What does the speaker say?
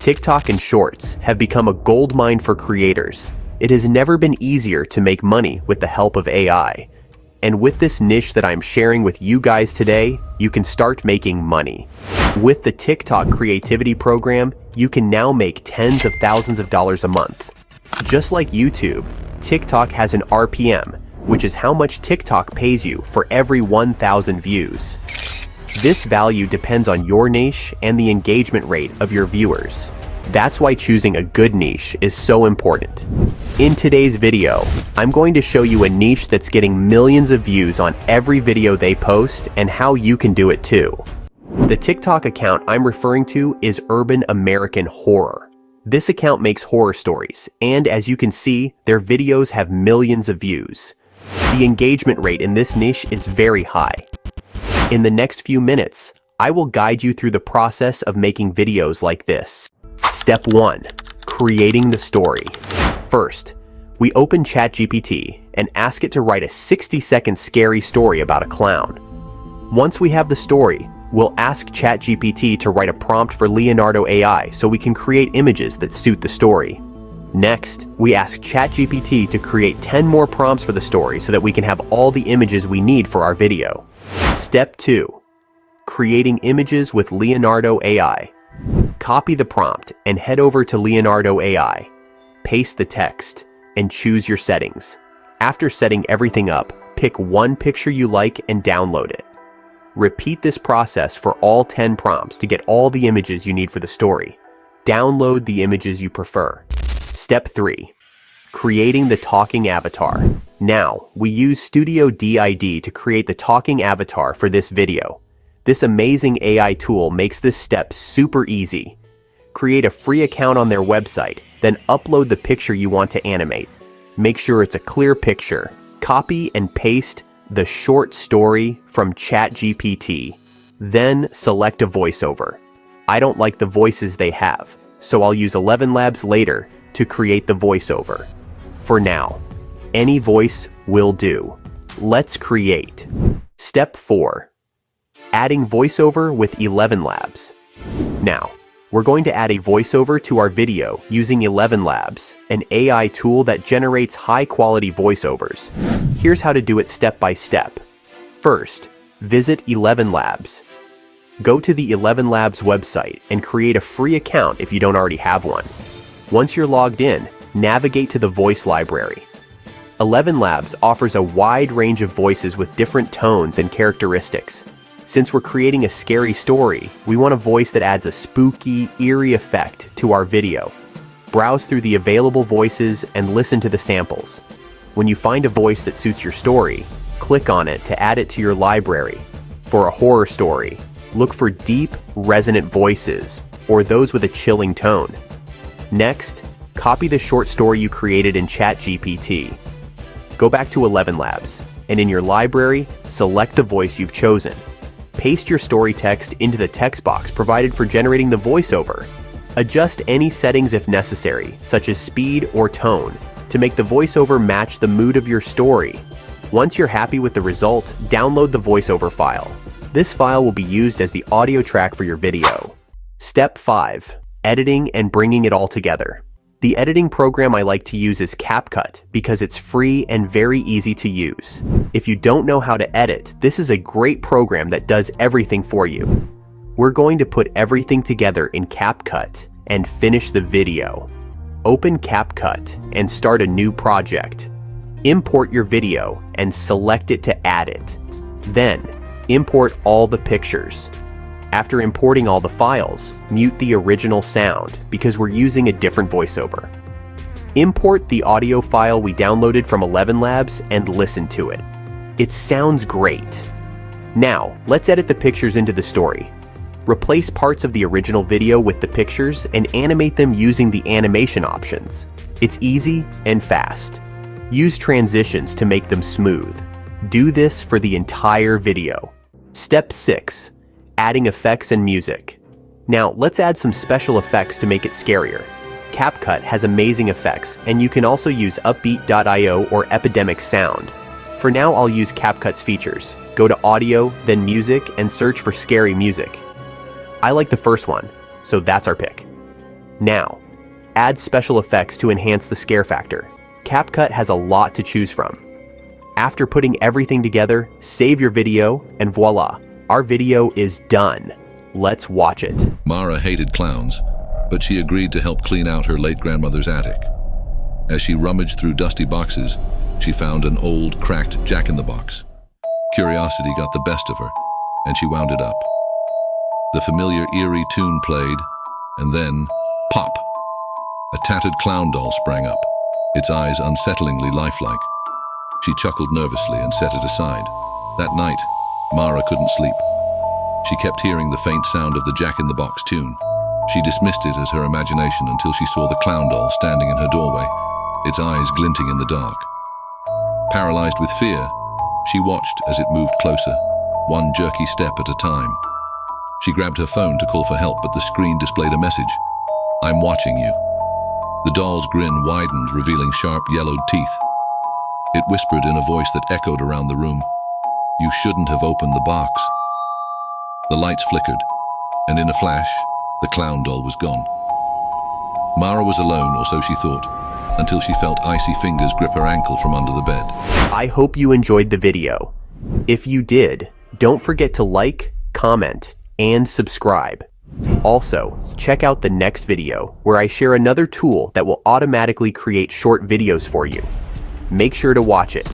TikTok and Shorts have become a goldmine for creators. It has never been easier to make money with the help of AI. And with this niche that I'm sharing with you guys today, you can start making money. With the TikTok creativity program, you can now make tens of thousands of dollars a month. Just like YouTube, TikTok has an RPM, which is how much TikTok pays you for every 1,000 views. This value depends on your niche and the engagement rate of your viewers. That's why choosing a good niche is so important. In today's video, I'm going to show you a niche that's getting millions of views on every video they post and how you can do it too. The TikTok account I'm referring to is Urban American Horror. This account makes horror stories, and as you can see, their videos have millions of views. The engagement rate in this niche is very high. In the next few minutes, I will guide you through the process of making videos like this. Step 1. Creating the story. First, we open ChatGPT and ask it to write a 60-second scary story about a clown. Once we have the story, we'll ask ChatGPT to write a prompt for Leonardo AI so we can create images that suit the story. Next, we ask ChatGPT to create 10 more prompts for the story so that we can have all the images we need for our video. Step 2. Creating images with Leonardo AI. Copy the prompt and head over to Leonardo AI. Paste the text and choose your settings. After setting everything up, pick one picture you like and download it. Repeat this process for all 10 prompts to get all the images you need for the story. Download the images you prefer. Step 3. Creating the talking avatar. Now, we use Studio DID to create the talking avatar for this video. This amazing AI tool makes this step super easy. Create a free account on their website, then upload the picture you want to animate. Make sure it's a clear picture. Copy and paste the short story from ChatGPT. Then select a voiceover. I don't like the voices they have, so I'll use 11 Labs later to create the voiceover. For now, any voice will do. Let's create. Step 4. Adding voiceover with 11 Labs. Now, we're going to add a voiceover to our video using 11 Labs, an AI tool that generates high-quality voiceovers. Here's how to do it step by step. First, visit 11 Labs. Go to the 11 Labs website and create a free account if you don't already have one. Once you're logged in, navigate to the voice library. 11 Labs offers a wide range of voices with different tones and characteristics. Since we're creating a scary story, we want a voice that adds a spooky, eerie effect to our video. Browse through the available voices and listen to the samples. When you find a voice that suits your story, click on it to add it to your library. For a horror story, look for deep, resonant voices, or those with a chilling tone. Next, copy the short story you created in ChatGPT. Go back to 11 Labs, and in your library, select the voice you've chosen. Paste your story text into the text box provided for generating the voiceover. Adjust any settings if necessary, such as speed or tone, to make the voiceover match the mood of your story. Once you're happy with the result, download the voiceover file. This file will be used as the audio track for your video. Step 5. Editing and bringing it all together. The editing program I like to use is CapCut because it's free and very easy to use. If you don't know how to edit, this is a great program that does everything for you. We're going to put everything together in CapCut and finish the video. Open CapCut and start a new project. Import your video and select it to add it. Then, import all the pictures. After importing all the files, mute the original sound because we're using a different voiceover. Import the audio file we downloaded from 11 Labs and listen to it. It sounds great. Now, let's edit the pictures into the story. Replace parts of the original video with the pictures and animate them using the animation options. It's easy and fast. Use transitions to make them smooth. Do this for the entire video. Step 6. Adding effects and music. Now, let's add some special effects to make it scarier. CapCut has amazing effects, and you can also use Upbeat.io or Epidemic Sound. For now, I'll use CapCut's features. Go to Audio, then Music, and search for Scary Music. I like the first one, so that's our pick. Now, add special effects to enhance the scare factor. CapCut has a lot to choose from. After putting everything together, save your video, and voila, our video is done. Let's watch it. Mara hated clowns, but she agreed to help clean out her late grandmother's attic. As she rummaged through dusty boxes, she found an old, cracked jack-in-the-box. Curiosity got the best of her, and she wound it up. The familiar eerie tune played, and then, pop! A tattered clown doll sprang up, its eyes unsettlingly lifelike. She chuckled nervously and set it aside. That night, Mara couldn't sleep. She kept hearing the faint sound of the jack-in-the-box tune. She dismissed it as her imagination until she saw the clown doll standing in her doorway, its eyes glinting in the dark. Paralyzed with fear, she watched as it moved closer, one jerky step at a time. She grabbed her phone to call for help, but the screen displayed a message. "I'm watching you." The doll's grin widened, revealing sharp, yellowed teeth. It whispered in a voice that echoed around the room, "You shouldn't have opened the box." The lights flickered, and in a flash, the clown doll was gone. Mara was alone, or so she thought, until she felt icy fingers grip her ankle from under the bed. I hope you enjoyed the video. If you did, don't forget to like, comment, and subscribe. Also, check out the next video where I share another tool that will automatically create short videos for you. Make sure to watch it.